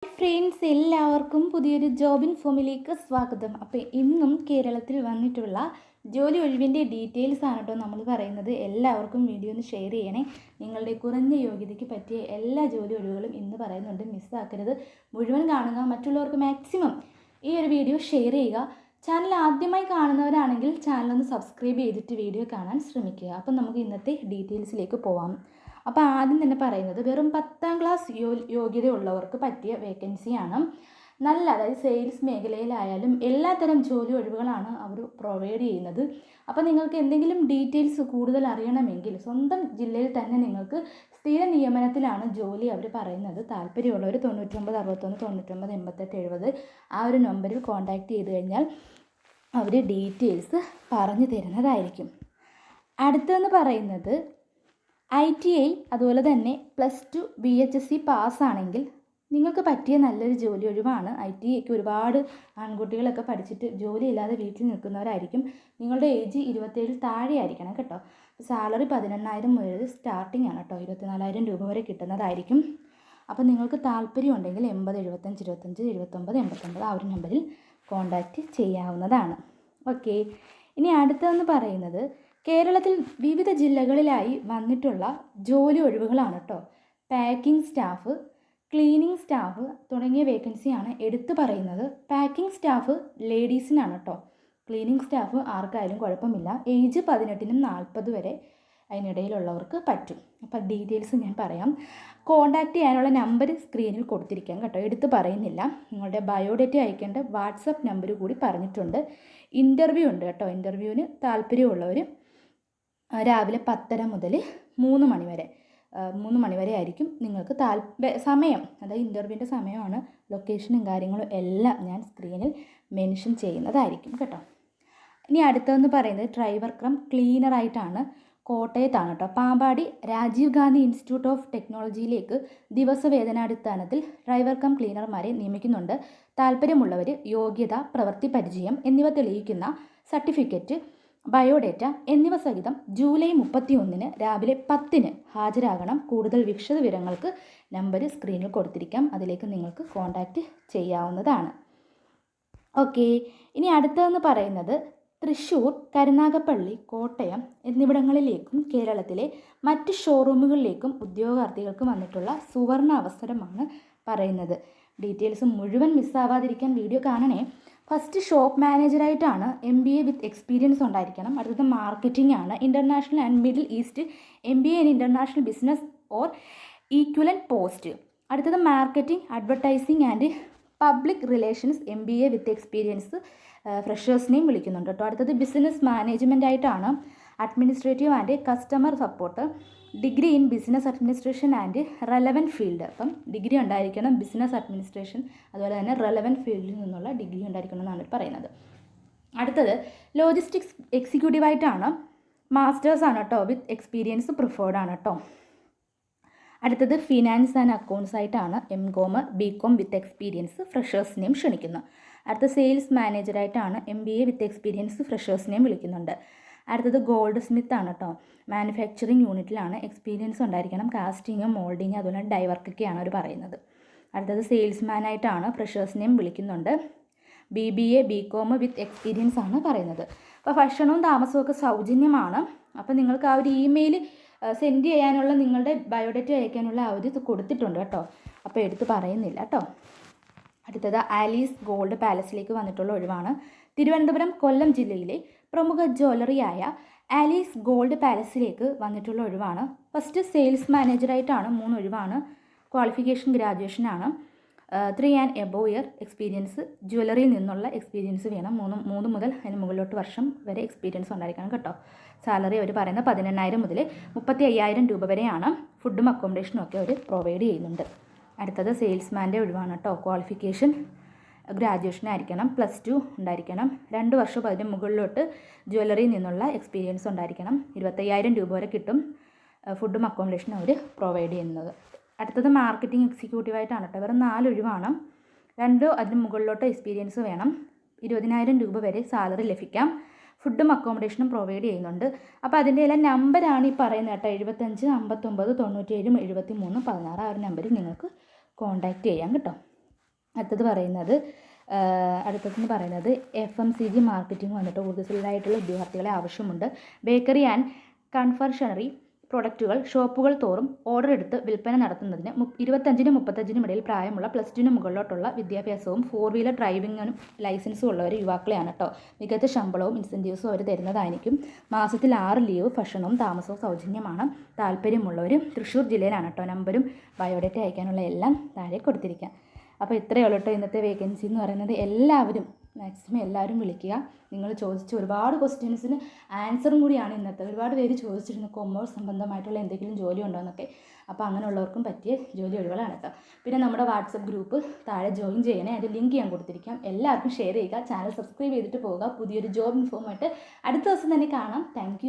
Friends, എല്ലാവർക്കും പുതിയൊരു job ഇൻഫോമിലേക്ക് സ്വാഗതം. അപ്പോൾ ഇന്നും കേരളത്തിൽ വന്നിട്ടുള്ള ജോലി ഒഴിവിൻ്റെ ഡീറ്റെയിൽസ് ആണ് കേട്ടോ നമ്മൾ പറയുന്നത്. എല്ലാവർക്കും വീഡിയോ ഒന്ന് ഷെയർ ചെയ്യണേ. നിങ്ങളുടെ കുറഞ്ഞ യോഗ്യതയ്ക്ക് പറ്റിയ എല്ലാ ജോലി ഒഴിവുകളും ഇന്ന് പറയുന്നുണ്ട്, മിസ്സാക്കരുത്. മുഴുവൻ കാണുക, മറ്റുള്ളവർക്ക് മാക്സിമം ഈ ഒരു വീഡിയോ ഷെയർ ചെയ്യുക. ചാനൽ ആദ്യമായി കാണുന്നവരാണെങ്കിൽ ചാനലൊന്ന് സബ്സ്ക്രൈബ് ചെയ്തിട്ട് വീഡിയോ കാണാൻ ശ്രമിക്കുക. അപ്പം നമുക്ക് ഇന്നത്തെ ഡീറ്റെയിൽസിലേക്ക് പോവാം. അപ്പോൾ ആദ്യം തന്നെ പറയുന്നത് വെറും 10ാം ക്ലാസ് യോഗ്യതയുള്ളവർക്ക് പറ്റിയ വേക്കൻസിയാണ്. നല്ല, അതായത് സെയിൽസ് മേഖലയിലായാലും എല്ലാത്തരം ജോലി ഒഴിവുകളാണ് അവർ പ്രൊവൈഡ് ചെയ്യുന്നത്. അപ്പോൾ നിങ്ങൾക്ക് എന്തെങ്കിലും ഡീറ്റെയിൽസ് കൂടുതൽ അറിയണമെങ്കിൽ സ്വന്തം ജില്ലയിൽ തന്നെ നിങ്ങൾക്ക് സ്ഥിര നിയമനത്തിലാണ് ജോലി അവർ പറയുന്നത്. താല്പര്യമുള്ളവർ 99 61 99 88 70 ആ ഒരു നമ്പറിൽ കോൺടാക്റ്റ് ചെയ്ത് കഴിഞ്ഞാൽ അവർ ഡീറ്റെയിൽസ് പറഞ്ഞു തരുന്നതായിരിക്കും. അടുത്തതെന്ന് പറയുന്നത് ITI അതുപോലെ തന്നെ +2 VHSC പാസ്സാണെങ്കിൽ നിങ്ങൾക്ക് പറ്റിയ നല്ലൊരു ജോലി ഒഴിവാണ്. ITIക്ക് ഒരുപാട് ആൺകുട്ടികളൊക്കെ പഠിച്ചിട്ട് ജോലിയില്ലാതെ വീട്ടിൽ നിൽക്കുന്നവരായിരിക്കും. നിങ്ങളുടെ ഏജ് 27 താഴെ ആയിരിക്കണം കേട്ടോ. സാലറി 18,000 മുതൽ സ്റ്റാർട്ടിംഗ് ആണ് കേട്ടോ. 24,000 രൂപ വരെ കിട്ടുന്നതായിരിക്കും. അപ്പോൾ നിങ്ങൾക്ക് താല്പര്യം ഉണ്ടെങ്കിൽ 80 75 25 79 89 ആ ഒരു നമ്പറിൽ കോൺടാക്റ്റ് ചെയ്യാവുന്നതാണ്. ഓക്കെ, ഇനി അടുത്തതെന്ന് പറയുന്നത് കേരളത്തിൽ വിവിധ ജില്ലകളിലായി വന്നിട്ടുള്ള ജോലി ഒഴിവുകളാണ് കേട്ടോ. പാക്കിംഗ് സ്റ്റാഫ്, ക്ലീനിങ് സ്റ്റാഫ് തുടങ്ങിയ വേക്കൻസിയാണ് എടുത്തു പറയുന്നത്. പാക്കിംഗ് സ്റ്റാഫ് ലേഡീസിനാണ് കേട്ടോ. ക്ലീനിങ് സ്റ്റാഫ് ആർക്കായാലും കുഴപ്പമില്ല. ഏജ് 18 നും 40 വരെ അതിനിടയിലുള്ളവർക്ക് പറ്റും. അപ്പോൾ ഡീറ്റെയിൽസ് ഞാൻ പറയാം. കോൺടാക്റ്റ് ചെയ്യാനുള്ള നമ്പർ സ്ക്രീനിൽ കൊടുത്തിരിക്കാം കേട്ടോ, എടുത്ത് പറയുന്നില്ല. നിങ്ങളുടെ ബയോഡേറ്റ അയക്കേണ്ട വാട്സപ്പ് നമ്പർ കൂടി പറഞ്ഞിട്ടുണ്ട്. ഇൻ്റർവ്യൂ ഉണ്ട് കേട്ടോ. ഇൻ്റർവ്യൂവിന് താല്പര്യമുള്ളവർ രാവിലെ 10:30 മുതൽ 3 മണി വരെ 3 മണി വരെ ആയിരിക്കും നിങ്ങൾക്ക് സമയം. അതായത് ഇൻ്റർവ്യൂവിൻ്റെ സമയമാണ്. ലൊക്കേഷനും കാര്യങ്ങളും എല്ലാം ഞാൻ സ്ക്രീനിൽ മെൻഷൻ ചെയ്യുന്നതായിരിക്കും കേട്ടോ. ഇനി അടുത്തതെന്ന് പറയുന്നത് ഡ്രൈവർ കം ക്ലീനറായിട്ടാണ്. കോട്ടയത്താണ് കേട്ടോ. പാമ്പാടി രാജീവ് ഗാന്ധി ഇൻസ്റ്റിറ്റ്യൂട്ട് ഓഫ് ടെക്നോളജിയിലേക്ക് ദിവസവേതനാടിസ്ഥാനത്തിൽ ഡ്രൈവർ കം ക്ലീനർമാരെ നിയമിക്കുന്നുണ്ട്. താല്പര്യമുള്ളവർ യോഗ്യത, പ്രവൃത്തി പരിചയം എന്നിവ തെളിയിക്കുന്ന സർട്ടിഫിക്കറ്റ്, ബയോഡേറ്റ എന്നിവ സഹിതം ജൂലൈ 31 രാവിലെ 10 ഹാജരാകണം. കൂടുതൽ വിശദ വിവരങ്ങൾക്ക് നമ്പർ സ്ക്രീനിൽ കൊടുത്തിരിക്കാം, അതിലേക്ക് നിങ്ങൾക്ക് കോൺടാക്റ്റ് ചെയ്യാവുന്നതാണ്. ഓക്കെ, ഇനി അടുത്തതെന്ന് പറയുന്നത് തൃശ്ശൂർ, കരുനാഗപ്പള്ളി, കോട്ടയം എന്നിവിടങ്ങളിലേക്കും കേരളത്തിലെ മറ്റ് ഷോറൂമുകളിലേക്കും ഉദ്യോഗാർത്ഥികൾക്ക് വന്നിട്ടുള്ള സുവർണ അവസരമാണ് പറയുന്നത്. ഡീറ്റെയിൽസ് മുഴുവൻ മിസ്സാവാതിരിക്കാൻ വീഡിയോ കാണണേ. ഫസ്റ്റ് ഷോപ്പ് മാനേജറായിട്ടാണ്. MBA വിത്ത് എക്സ്പീരിയൻസ് ഉണ്ടായിരിക്കണം. അടുത്തത് മാർക്കറ്റിംഗ് ആണ്. International and middle east MBA in international business or equivalent post. അടുത്തത് marketing, advertising and public relations MBA with experience, ഫ്രഷേഴ്സിനെയും വിളിക്കുന്നുണ്ട് കേട്ടോ. അടുത്തത് ബിസിനസ് മാനേജ്മെൻ്റ് ആയിട്ടാണ്. Administrative and customer support, degree in business administration and relevant field. അപ്പം degree ഉണ്ടായിരിക്കണം business administration, അതുപോലെ തന്നെ റെലവൻറ്റ് ഫീൽഡിൽ നിന്നുള്ള ഡിഗ്രി ഉണ്ടായിരിക്കണം എന്നാണ് പറയുന്നത്. അടുത്തത് ലോജിസ്റ്റിക്സ് എക്സിക്യൂട്ടീവായിട്ടാണ്. മാസ്റ്റേഴ്സ് ആണ് കേട്ടോ. വിത്ത് എക്സ്പീരിയൻസ് പ്രിഫേർഡ് ആണ് കേട്ടോ. അടുത്തത് ഫിനാൻസ് ആൻഡ് അക്കൗണ്ട്സ് ആയിട്ടാണ്. MCOM BCom വിത്ത് എക്സ്പീരിയൻസ്, ഫ്രഷേഴ്സിനെയും ക്ഷണിക്കുന്നു. അടുത്ത സെയിൽസ് മാനേജറായിട്ടാണ്. MBA വിത്ത് എക്സ്പീരിയൻസ്, ഫ്രഷേഴ്സിനെയും വിളിക്കുന്നുണ്ട്. അടുത്തത് ഗോൾഡ് സ്മിത്ത് ആണ് കേട്ടോ. മാനുഫാക്ചറിങ് യൂണിറ്റിലാണ്. എക്സ്പീരിയൻസ് ഉണ്ടായിരിക്കണം. കാസ്റ്റിങ്, മോൾഡിങ്, അതുപോലെ ഡൈ വർക്കൊക്കെയാണ് അവർ പറയുന്നത്. അടുത്തത് സെയിൽസ്മാനായിട്ടാണ്. ഫ്രഷേഴ്സിനെയും വിളിക്കുന്നുണ്ട്. BBA BCom വിത്ത് എക്സ്പീരിയൻസ് ആണ് പറയുന്നത്. അപ്പോൾ ഭക്ഷണവും താമസവും ഒക്കെ സൗജന്യമാണ്. അപ്പോൾ നിങ്ങൾക്ക് ആ ഒരു ഇമെയിൽ സെൻഡ് ചെയ്യാനുള്ള, നിങ്ങളുടെ ബയോഡേറ്റ അയക്കാനുള്ള ആ ഒരു ഇത് കൊടുത്തിട്ടുണ്ട് കേട്ടോ. അപ്പോൾ എടുത്ത് പറയുന്നില്ല കേട്ടോ. അടുത്തത് ആലീസ് ഗോൾഡ് പാലസിലേക്ക് വന്നിട്ടുള്ള ഒഴിവാണ്. തിരുവനന്തപുരം, കൊല്ലം ജില്ലയിലെ പ്രമുഖ ജ്വല്ലറിയായ ആലീസ് ഗോൾഡ് പാലസിലേക്ക് വന്നിട്ടുള്ള ഒഴിവാണ്. ഫസ്റ്റ് സെയിൽസ് മാനേജറായിട്ടാണ്. 3 ഒഴിവാണ്. ക്വാളിഫിക്കേഷൻ ഗ്രാജുവേഷനാണ്. 3 and above year എക്സ്പീരിയൻസ്, ജ്വല്ലറിയിൽ നിന്നുള്ള എക്സ്പീരിയൻസ് വേണം. 3 മുതൽ അതിന് മുകളിലോട്ട് വർഷം വരെ എക്സ്പീരിയൻസ് ഉണ്ടായിരിക്കണം കേട്ടോ. സാലറി അവർ പറയുന്നത് 18,000 മുതൽ 35,000 രൂപ വരെയാണ്. ഫുഡും അക്കോമഡേഷനും ഒക്കെ അവർ പ്രൊവൈഡ് ചെയ്യുന്നുണ്ട്. അടുത്തത് സെയിൽസ്മാൻ്റെ ഒഴിവാണ് കേട്ടോ. ക്വാളിഫിക്കേഷൻ ഗ്രാജുവേഷൻ ആയിരിക്കണം. +2 ഉണ്ടായിരിക്കണം. 2 വർഷം അതിന് മുകളിലോട്ട് ജ്വല്ലറിയിൽ നിന്നുള്ള എക്സ്പീരിയൻസ് ഉണ്ടായിരിക്കണം. 25,000 രൂപ വരെ കിട്ടും. ഫുഡും അക്കോമഡേഷനും അവർ പ്രൊവൈഡ് ചെയ്യുന്നത്. അടുത്തത് മാർക്കറ്റിംഗ് എക്സിക്യൂട്ടീവായിട്ടാണ് കേട്ടോ. വെറും 4 ഒഴിവാണ്. 2 അതിന് മുകളിലോട്ട് എക്സ്പീരിയൻസ് വേണം. 20,000 രൂപ വരെ സാലറി ലഭിക്കാം. ഫുഡും അക്കോമഡേഷനും പ്രൊവൈഡ് ചെയ്യുന്നുണ്ട്. അപ്പോൾ അതിൻ്റെ എല്ലാം നമ്പറാണ് ഈ പറയുന്നത് കേട്ടോ. 75 59 97 73 16 ആ ഒരു നമ്പറിൽ നിങ്ങൾക്ക് കോൺടാക്റ്റ് ചെയ്യാം കേട്ടോ. അടുത്തതെന്ന് പറയുന്നത് FMCG മാർക്കറ്റിംഗ് വന്നിട്ട് ഊർജ്ജസ്വലരായിട്ടുള്ള ഉദ്യോഗാർത്ഥികളെ ആവശ്യമുണ്ട്. ബേക്കറി ആൻഡ് കൺഫെക്ഷണറി പ്രൊഡക്റ്റുകൾ ഷോപ്പുകൾ തോറും ഓർഡർ എടുത്ത് വിൽപ്പന നടത്തുന്നതിന് 25-നും 35-നും ഇടയിൽ പ്രായമുള്ള +2 മുകളിലോട്ടുള്ള വിദ്യാഭ്യാസവും 4 വീലർ ഡ്രൈവിംഗിനും ലൈസൻസും ഉള്ളവർ യുവാക്കളെയാണ് കേട്ടോ. മികച്ച ശമ്പളവും ഇൻസെൻറ്റീവ്സും അവർ തരുന്നതായിരിക്കും. മാസത്തിൽ 6 ലീവ്, ഭക്ഷണവും താമസവും സൗജന്യമാണ്. താല്പര്യമുള്ളവർ തൃശ്ശൂർ ജില്ലയിലാണ് കേട്ടോ. നമ്പരും ബയോഡേറ്റ അയക്കാനുള്ള എല്ലാം താഴെ കൊടുത്തിരിക്കാം. അപ്പോൾ ഇത്രയേ ഉള്ളൂ കേട്ടോ ഇന്നത്തെ വേക്കൻസി എന്ന് പറയുന്നത്. എല്ലാവരും മാക്സിമം എല്ലാവരും വിളിക്കുക. നിങ്ങൾ ചോദിച്ച ഒരുപാട് ക്വസ്റ്റ്യൻസിന് ആൻസറും കൂടിയാണ് ഇന്നത്തെ. ഒരുപാട് പേര് ചോദിച്ചിരുന്നു കൊമേഴ്സ് സംബന്ധമായിട്ടുള്ള എന്തെങ്കിലും ജോലി ഉണ്ടോ എന്നൊക്കെ. അപ്പോൾ അങ്ങനെയുള്ളവർക്കും പറ്റിയ ജോലി ഒഴിവുകളാണ് കേട്ടോ. പിന്നെ നമ്മുടെ വാട്സപ്പ് ഗ്രൂപ്പ് താഴെ ജോയിൻ ചെയ്യണേ. അതിൻ്റെ ലിങ്ക് ഞാൻ കൊടുത്തിരിക്കാം. എല്ലാവർക്കും ഷെയർ ചെയ്യുക. ചാനൽ സബ്സ്ക്രൈബ് ചെയ്തിട്ട് പോവുക. പുതിയൊരു ജോബ് ഇൻഫോമായിട്ട് അടുത്ത ദിവസം തന്നെ കാണാം. താങ്ക്